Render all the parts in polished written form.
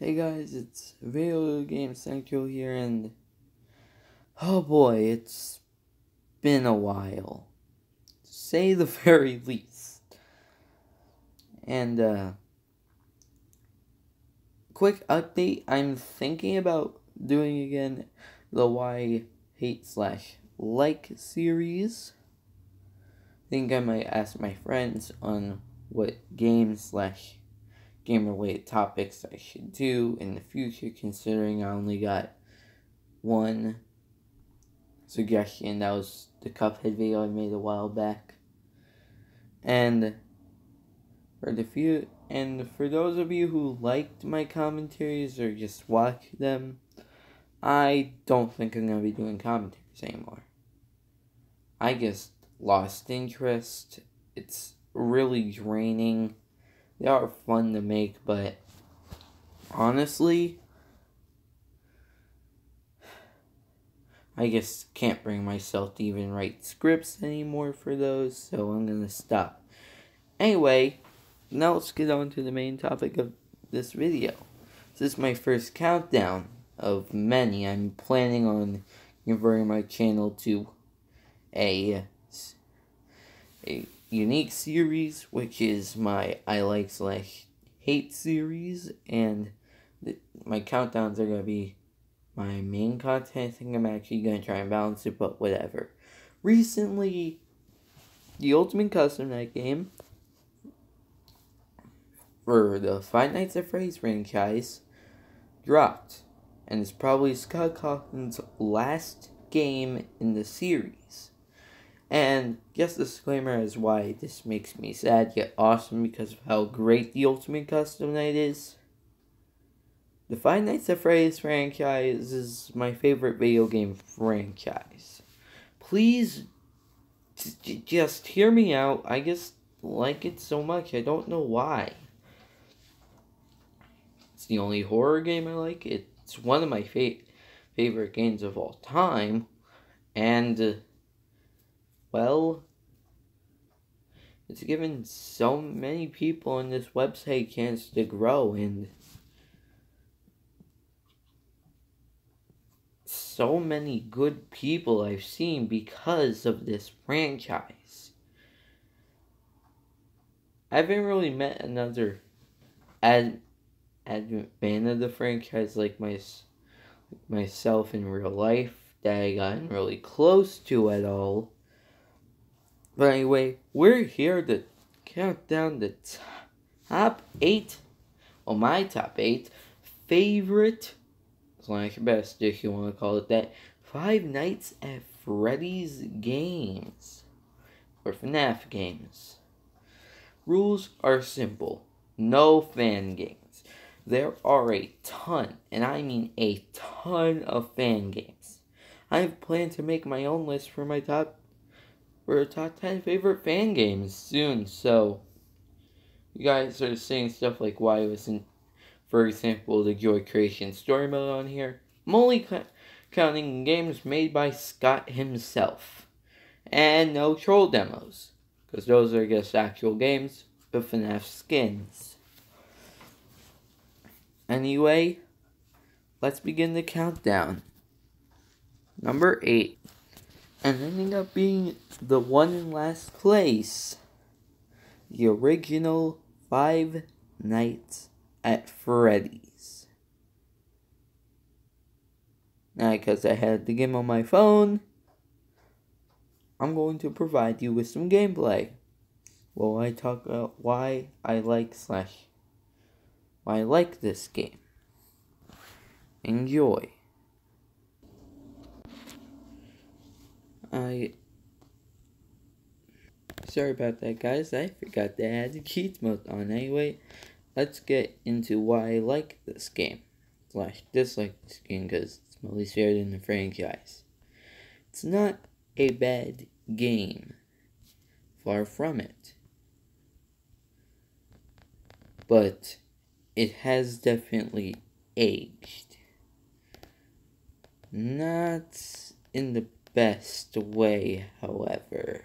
Hey guys, it's Video Game Central here, and oh boy, it's been a while, to say the very least. And quick update, I'm thinking about doing again the Why Hate Slash Like series. I think I might ask my friends on what game/game-related topics I should do in the future, considering I only got one suggestion. That was the Cuphead video I made a while back. And for those of you who liked my commentaries or just watched them, I don't think I'm gonna be doing commentaries anymore. I just lost interest. It's really draining. They are fun to make, but honestly, I just can't bring myself to even write scripts anymore for those, so I'm gonna stop. Anyway, now let's get on to the main topic of this video. This is my first countdown of many. I'm planning on converting my channel to a unique series, which is my I like/hate series, and my countdowns are gonna be my main content. I think I'm actually gonna try and balance it, but whatever. Recently, the Ultimate Custom Night game for the Five Nights at Freddy's franchise dropped, and it's probably Scott Cawthon's last game in the series. And just a disclaimer as why this makes me sad yet awesome because of how great the Ultimate Custom Night is. The Five Nights at Freddy's franchise is my favorite video game franchise. Please just hear me out. I just like it so much. I don't know why. It's the only horror game I like. It's one of my favorite games of all time. And, well, it's given so many people on this website a chance to grow, and so many good people I've seen because of this franchise. I haven't really met another advent fan of the franchise like myself in real life that I gotten really close to at all. But anyway, we're here to count down the top 8, well, my top 8 favorite / best, if you want to call it that, Five Nights at Freddy's games, or FnaF games. Rules are simple. No fan games. There are a ton, and I mean a ton of fan games. I have planned to make my own list for my top 10 favorite fan games soon, so you guys are saying stuff like why wasn't, for example, the Joy Creation story mode on here. I'm only counting games made by Scott himself. And no troll demos, because those are just actual games with FNAF skins. Anyway, let's begin the countdown. Number 8. And ending up being the one in last place, the original Five Nights at Freddy's. Now, because I had the game on my phone, I'm going to provide you with some gameplay while I talk about why I like this game. Enjoy. Sorry about that, guys. I forgot to add the cheat mode on. Anyway, let's get into why I like this game / dislike this game, because it's my least favorite in the franchise. It's not a bad game. Far from it. But it has definitely aged. Not in the best way, however.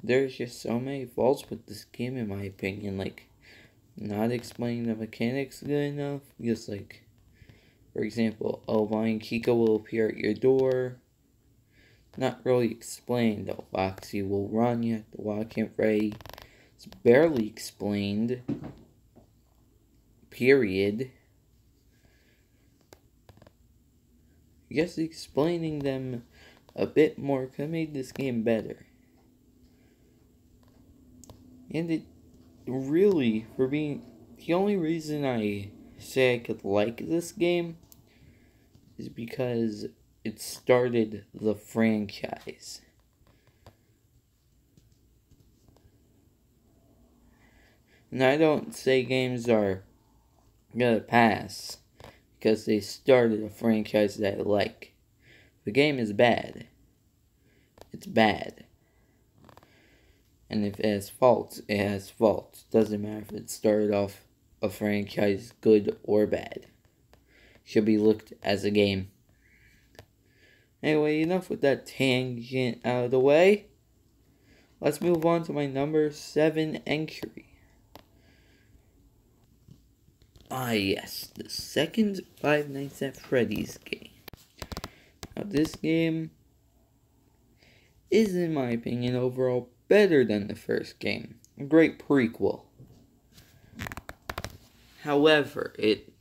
there's just so many faults with this game in my opinion, like not explaining the mechanics good enough. Just like, for example, a lion Kiko will appear at your door. Not really explained though. Foxy will run, you have to walk him ready. It's barely explained. Period. I guess explaining them a bit more could have made this game better. And it really, for being the only reason I say I could like this game is because it started the franchise. And I don't say games are gonna pass because they started a franchise that I like. The game is bad. It's bad. And if it has faults, it has faults. Doesn't matter if it started off a franchise good or bad. Should be looked as a game. Anyway, enough with that tangent out of the way. Let's move on to my number 7 entry. Ah yes, the second Five Nights at Freddy's game. Now this game is, in my opinion, overall better than the first game. A great prequel. However, it,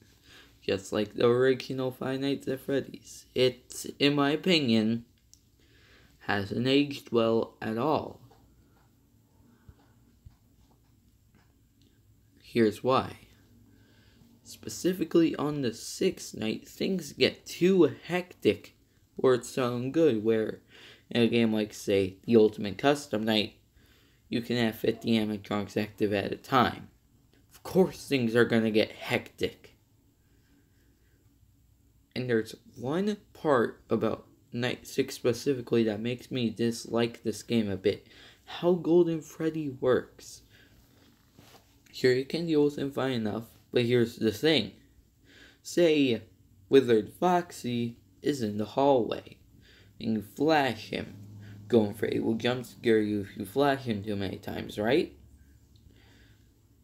just like the original Five Nights at Freddy's, it, in my opinion, hasn't aged well at all. Here's why. Specifically on the 6th night, things get too hectic where it's so good, where in a game like, say, the Ultimate Custom Night, you can have 50 animatronics active at a time. Of course things are gonna get hectic. And there's one part about Night 6 specifically that makes me dislike this game a bit. How Golden Freddy works. Sure, you can deal with him fine enough, but here's the thing. Say, Withered Foxy is in the hallway, and you flash him. Golden Freddy will jump scare you if you flash him too many times, right?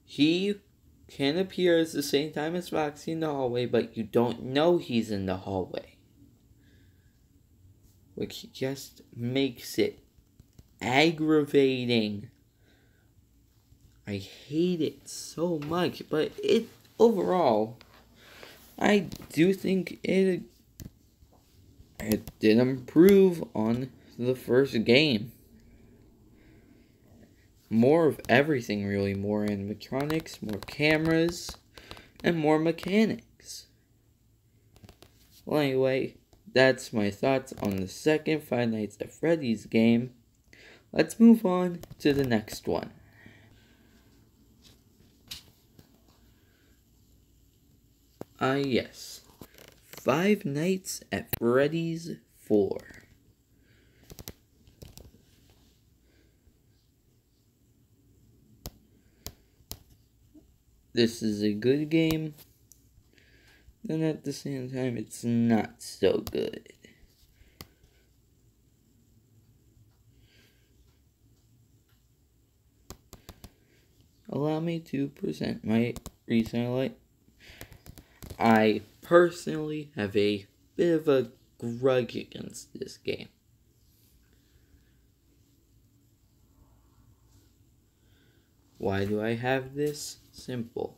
He can appear at the same time as Foxy in the hallway, but you don't know he's in the hallway. Which just makes it aggravating. I hate it so much, but it, overall, I do think it did improve on the first game. More of everything, really. More animatronics, more cameras, and more mechanics. Well, anyway, that's my thoughts on the second Five Nights at Freddy's game. Let's move on to the next one. Yes. Five Nights at Freddy's 4. This is a good game, and at the same time, it's not so good. Allow me to present my reason I like. I personally have a bit of a grudge against this game. Why do I have this? Simple.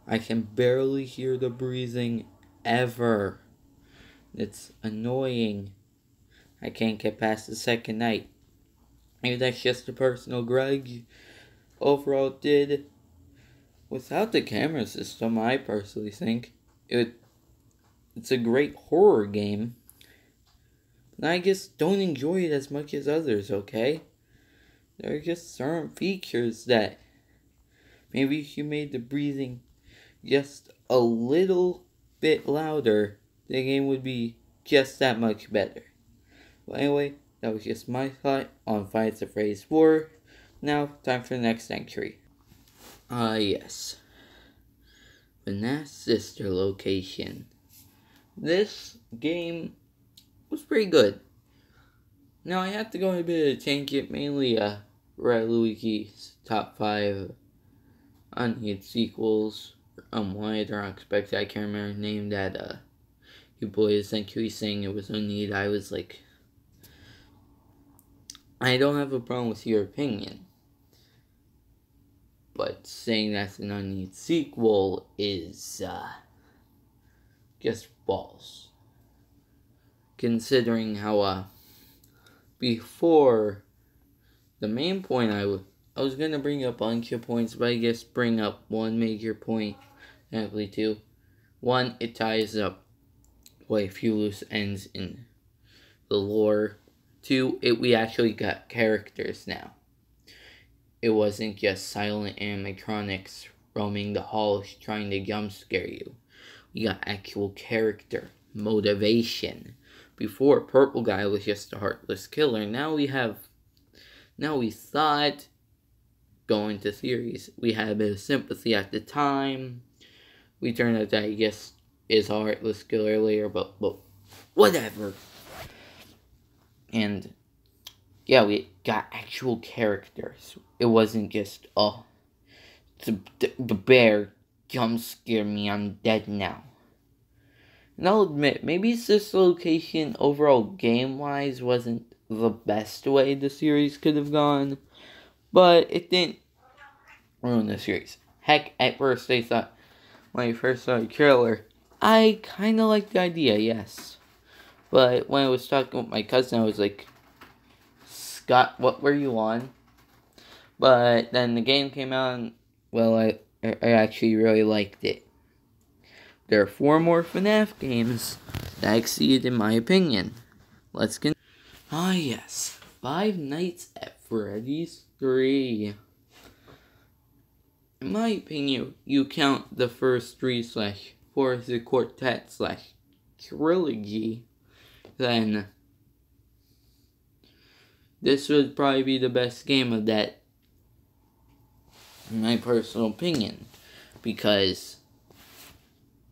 I can barely hear the breathing ever. It's annoying. I can't get past the second night. Maybe that's just a personal grudge. Overall, did. Without the camera system, I personally think it's a great horror game. But I just don't enjoy it as much as others, okay? There are just certain features that maybe if you made the breathing just a little bit louder, the game would be just that much better. Well, anyway, that was just my thought on Five Nights at Freddy's 4. Now, time for the next entry. Yes. FnaF's sister location. This game was pretty good. Now, I have to go on a bit of a tangent, mainly Red Luigi's top 5 unneeded sequels, unwanted or unexpected. I can't remember the name that you boys thank you saying it was unneeded. I was like, I don't have a problem with your opinion, but saying that's an unneeded sequel is just false. Considering how before the main point I was gonna bring up a bunch of points, but I guess bring up one major point, actually two. One, it ties up quite a few loose ends in the lore. Two, we actually got characters now. It wasn't just silent animatronics roaming the halls trying to jump scare you. We got actual character, motivation. Before, Purple Guy was just a heartless killer. Now we thought, going to theories, we had a bit of sympathy at the time. We turned out that I guess is a heartless killer later, but whatever. And yeah, we got actual characters. It wasn't just, oh, the bear jump scared me, I'm dead now. And I'll admit, maybe this location overall game-wise wasn't the best way the series could have gone, but it didn't ruin the series. Heck, at first I thought, when I first saw the trailer, I kind of liked the idea, yes. But when I was talking with my cousin, I was like, Scott, what were you on? But then the game came out, and, well, I actually really liked it. There are 4 more FnaF games that exceeded in my opinion. Let's continue. Ah yes, Five Nights at Freddy's 3. In my opinion, you count the first 3/4 as a quartet/trilogy, then this would probably be the best game of that, in my personal opinion, because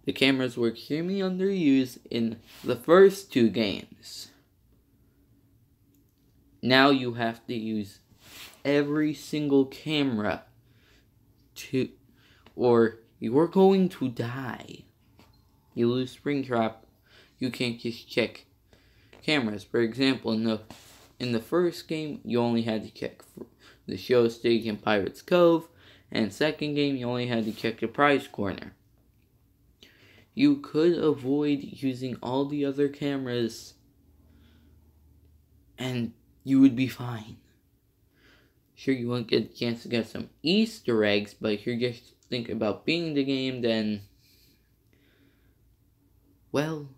the cameras were extremely underused in the first 2 games. Now you have to use every single camera or you're going to die. You lose Springtrap, you can't just check cameras. For example, in the first game, you only had to check the show stage in Pirate's Cove, and second game, you only had to check the prize corner. You could avoid using all the other cameras, and you would be fine. Sure, you won't get a chance to get some Easter eggs, but if you're just thinking about beating the game, then, well,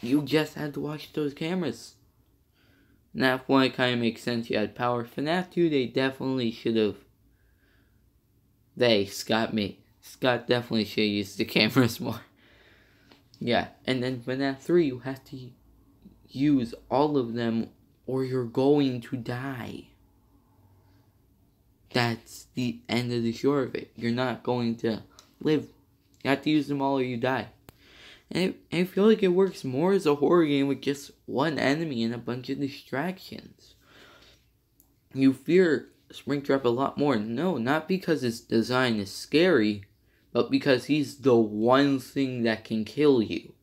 you just had to watch those cameras. And that point kind of makes sense. You had power. FNAF 2, they definitely should have. Scott definitely should have used the cameras more. Yeah, and then FNAF 3, you have to use all of them or you're going to die. That's the end of the short of it. You're not going to live. You have to use them all or you die. And I feel like it works more as a horror game with just one enemy and a bunch of distractions. You fear Springtrap a lot more. No, not because his design is scary, but because he's the one thing that can kill you.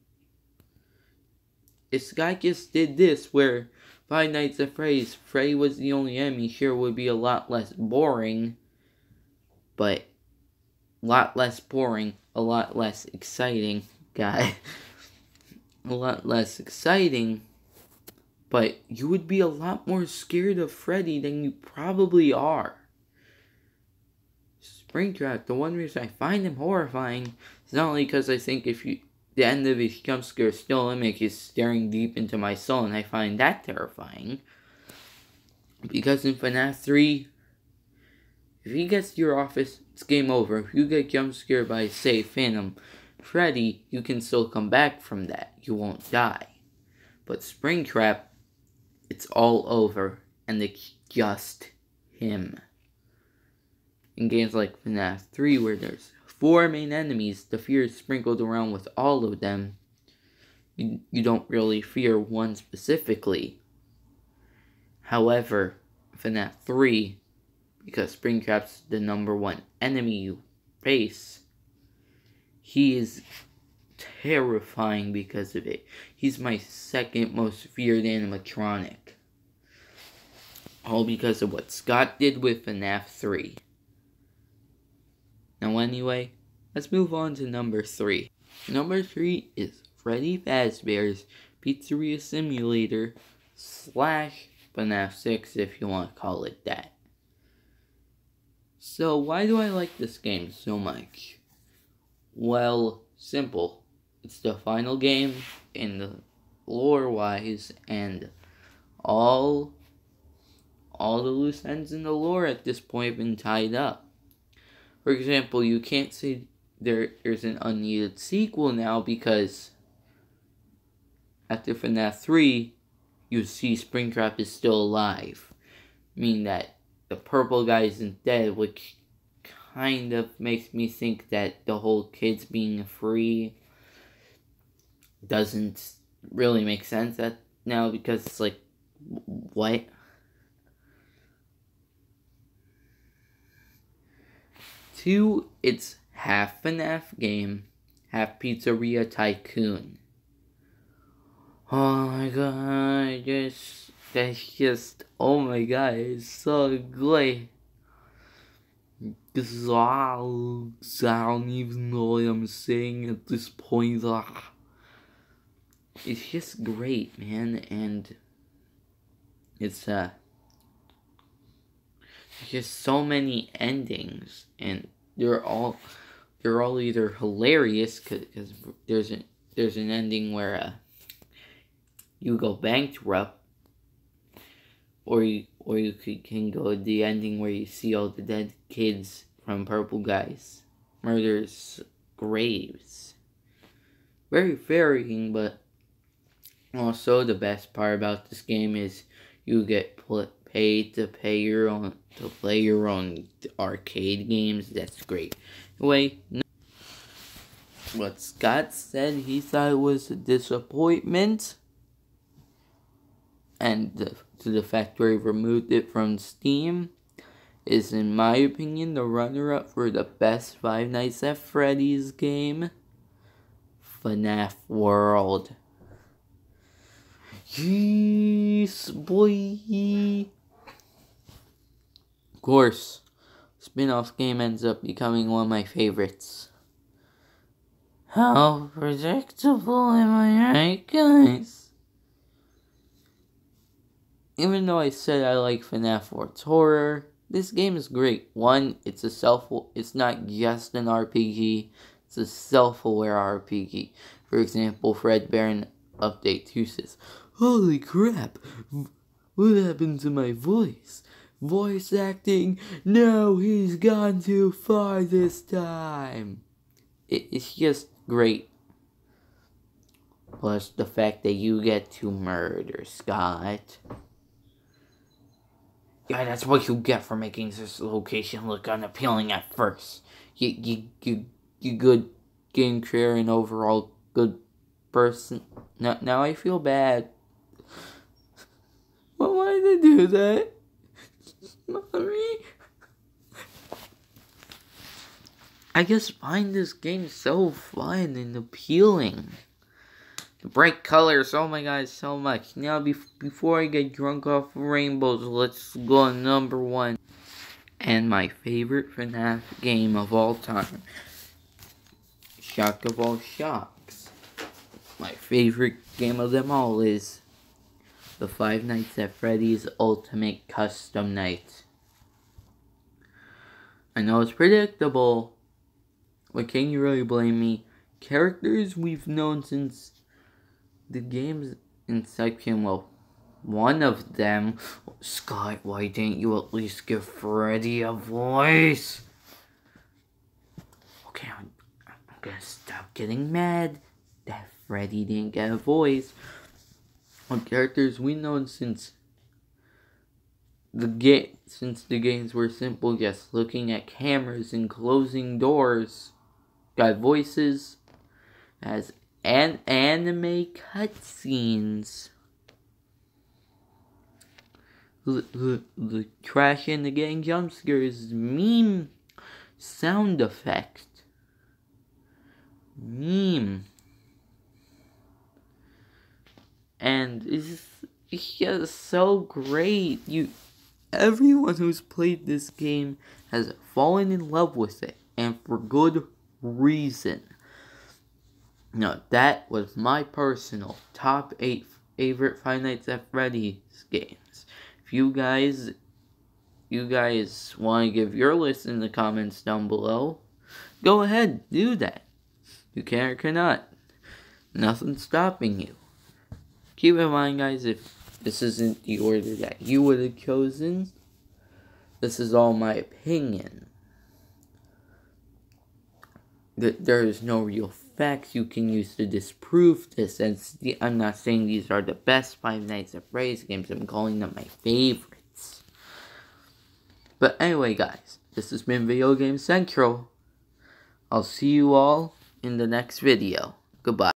If Sky just did this, where Five Nights at Freddy's, Freddy was the only enemy, sure would be a lot less boring, but a lot less boring, a lot less exciting, guy. A lot less exciting, but you would be a lot more scared of Freddy than you probably are. Springtrap, the one reason I find him horrifying is not only because I think the end of his jump scare still image is staring deep into my soul, and I find that terrifying. Because in FNAF 3, if he gets to your office, it's game over. If you get jump scared by, say, Phantom Freddy, you can still come back from that. You won't die. But Springtrap, it's all over, and it's just him. In games like FNAF 3, where there's 4 main enemies, the fear is sprinkled around with all of them. You don't really fear one specifically. However, FNAF 3, because Springtrap's the #1 enemy you face, he is terrifying because of it. He's my second most feared animatronic. All because of what Scott did with FNAF 3. Now anyway, let's move on to number 3. Number 3 is Freddy Fazbear's Pizzeria Simulator / FNAF 6, if you want to call it that. So why do I like this game so much? Well, simple. It's the final game in the lore-wise, and all the loose ends in the lore at this point have been tied up. For example, you can't say there's an unneeded sequel now because after FNAF 3, you see Springtrap is still alive. Meaning that the purple guy isn't dead, which kind of makes me think that the whole kids being free doesn't really make sense now, because it's like, what? Two, it's half FNAF game, half Pizzeria Tycoon. Oh my god, that's just, oh my god, it's so great. This is all, I don't even know what I'm saying at this point. It's just great, man, and it's just so many endings, and they're all either hilarious, because there's an ending where you go bankrupt, or you can go the ending where you see all the dead kids from Purple Guy's murder's graves. Very varying, but also the best part about this game is you get paid to play your own arcade games. That's great. Anyway, what Scott said he thought it was a disappointment, and to the fact where he removed it from Steam, is in my opinion the runner-up for the best Five Nights at Freddy's game, FNAF World. Yes, boy. Of course, spin-off game ends up becoming one of my favorites. How predictable am I, right, guys? Even though I said I like FNAF World's horror, this game is great. One, it's not just an RPG, it's a self-aware RPG. For example, Fred Barron Update 2 says, "Holy crap, what happened to my voice? Voice acting? No, he's gone too far this time." It's just great. Plus the fact that you get to murder Scott. Yeah, that's what you get for making this location look unappealing at first. You good game creator and overall good person. Now I feel bad. Well, why did they do that? Mommy? I just find this game so fun and appealing. The bright colors, oh my god, so much. Now, before I get drunk off of rainbows, let's go on number 1. And my favorite FNAF game of all time. Shock of all shocks. My favorite game of them all is the Five Nights at Freddy's Ultimate Custom Night. I know it's predictable, but can you really blame me? Characters we've known since the game's inception. Well, one of them, Scott, why didn't you at least give Freddy a voice? Okay, I'm gonna stop getting mad that Freddy didn't get a voice. On characters we've known since the games were simple, just looking at cameras and closing doors, got voices as anime cutscenes. the crashing, the getting jump scares, meme sound effect. Meme. And it's just so great. Everyone who's played this game has fallen in love with it, and for good reason. Now, that was my personal top 8 favorite Five Nights at Freddy's games. If you guys want to give your list in the comments down below, go ahead, do that. You can or cannot. Nothing's stopping you. Keep in mind, guys, if this isn't the order that you would have chosen, this is all my opinion. There is no real facts you can use to disprove this, and I'm not saying these are the best Five Nights at Freddy's games, I'm calling them my favorites. But anyway, guys, this has been Video Game Central. I'll see you all in the next video. Goodbye.